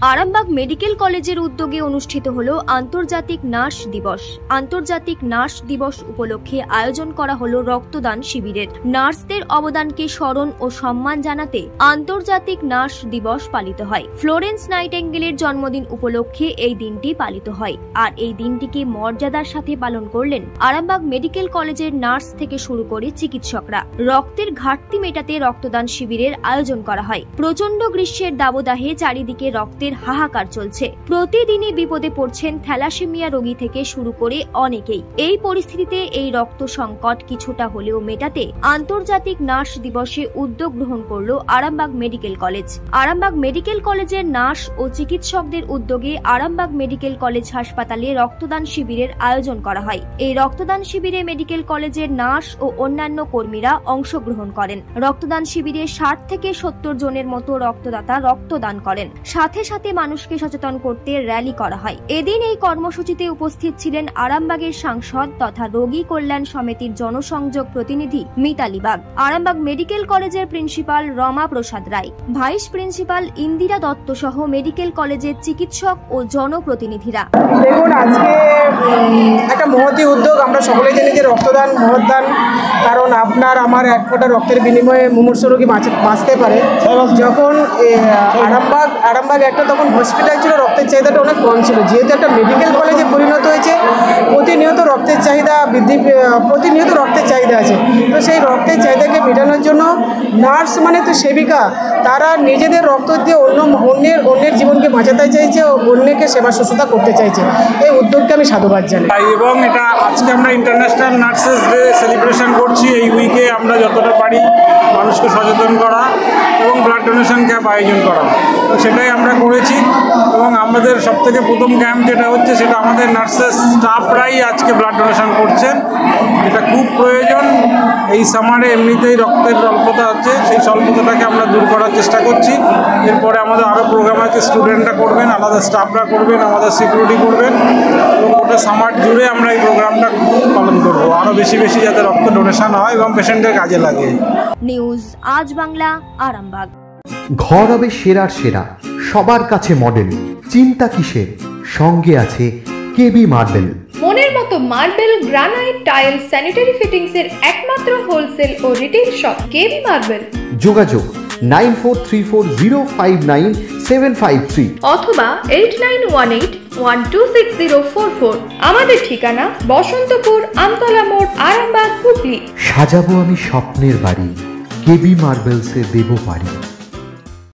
Arambagh medical কলেজের উদ্যোগে অনুষ্ঠিত হলো আন্তর্জাতিক নার্স দিবস। আন্তর্জাতিক নার্স দিবস উপলক্ষে আয়োজন করা হলো রক্তদান শিবিরের। নার্সদের অবদানকে স্মরণ ও সম্মান জানাতে আন্তর্জাতিক নার্স দিবস পালিত হয়। ফ্লোরেন্স নাইটেঙ্গেলের জন্মদিন উপলক্ষে এই দিনটি পালিত হয়। আর এই দিনটিকে মর্যাদার সাথে পালন করলেন আরামবাগ মেডিকেল কলেজের নার্স থেকে শুরু করে চিকিৎসকরা। রক্তের ঘাটতি মেটাতে রক্তদান শিবিরের আয়োজন করা হয়। প্রচন্ড গ্রীষ্মের দাবদাহে চারিদিকে রক্তের হাহাকার চলছে। প্রতিদিনই বিপদে পড়ছেন থ্যালাসেমিয়া রোগী থেকে শুরু করে অনেকেই। এই পরিস্থিতিতে এই রক্ত সংকট কিছুটা হলেও মেটাতে আন্তর্জাতিক নার্স দিবসে উদ্যোগ গ্রহণ করল Arambagh medical college. Arambagh medical কলেজের নার্স ও চিকিৎসকদের উদ্যোগে আরামবাগ মেডিকেল কলেজ হাসপাতালে রক্তদান শিবিরের আয়োজন করা হয়। এই রক্তদান শিবিরে মেডিকেল কলেজের নার্স ও অন্যান্য কর্মীরা অংশগ্রহণ করেন। রক্তদান শিবিরে 60 থেকে 70 জনের মতো রক্তদাতা রক্তদান করেন। সাথে সাথে মানুষকে সচেতন করতে র্যালি করা হয়। এদিন এই কর্মসূচিতে উপস্থিত ছিলেন আরামবাগের সাংসদ তথা রোগী কল্যাণ সমিতির জনসংযোগ প্রতিনিধি মিতালি বাগ, আরামবাগ মেডিকেল কলেজের প্রিন্সিপাল রমা প্রসাদ রায়, ভাইস প্রিন্সিপাল ইন্দিরা দত্ত সহ মেডিকেল কলেজের চিকিৎসক ও জনপ্রতিনিধিরা। দেখুন, আজকে একটা মহতি উদ্যোগ। আমরা সকলে জানি যে রক্তদান মহৎদান, কারণ আপনার আমার এক ফোঁটা রক্তের বিনিময়ে মুমূর্ষ রোগী বাঁচতে পারে। যখন আরামবাগ একটা তখন হসপিটাল ছিল, রক্তের চাহিদাটা অনেক কম ছিল। যেহেতু একটা মেডিকেল কলেজে পরিণত হয়েছে, প্রতিনিয়ত রক্তের চাহিদা প্রতিনিয়ত রক্তের চাহিদা আছে। তো সেই রক্তের চাহিদাকে মেটানোর জন্য নার্স মানে তো সেবিকা, তারা নিজেদের রক্ত দিয়ে অন্যের জীবনকে বাঁচাতে চাইছে ও অন্যকে সেবা শুশ্রূষা করতে চাইছে। এই উদ্যোগকে আমি সাধুবাদ জানাই। এবং এটা আজকে আমরা ইন্টারন্যাশনাল নার্সেস ডে সেলিব্রেশন করছি। এই উইকে আমরা যতটা পারি মানুষকে সচেতন করা এবং ব্লাড ডোনেশন ক্যাম্প আয়োজন করা, তো সেটাই আমরা করেছি। এবং আমাদের সবথেকে প্রথম ক্যাম্প যেটা হচ্ছে, সেটা আমাদের নার্সেস স্টাফরাই আজকে ব্লাড ডোনেশন করছেন। এটা খুব প্রয়োজন। এই সামারে এমনিতেই রক্তের স্বল্পতা হচ্ছে, সেই স্বল্পতাটাকে আমরা দূর করার চেষ্টা করছি। এরপরে আমাদের আরও প্রোগ্রাম আছে, স্টুডেন্টরা করবেন, আলাদা স্টাফরা করবেন, আমাদের সিকিউরিটি করবেন, এবং ওটা সামার জুড়ে আমরা এই প্রোগ্রামটা পালন করবো। আরও বেশি বেশি যাতে রক্ত ডোনেশন হয় এবং পেশেন্টের কাজে লাগে। নিউজ আজ বাংলা, আরামবাগ। ঘর হবে সেরার সেরা, সবার কাছে মডেল। চিন্তা কিসের? সঙ্গে আছে কেবি মার্বেল। মনের মতো marble, granite, tile, sanitary fittings এর একমাত্র হোলসেল ও রিটেল শপ কেবি মার্বেল। যোগাযোগ 9434059753 অথবা 8918126044। আমাদের ঠিকানা বসন্তপুর, আমতলা মোড়, আরামবাগ, হুগলি। সাজাবো আমি স্বপ্নের বাড়ি, কেবি মার্বেলসে দেবো বাড়ি।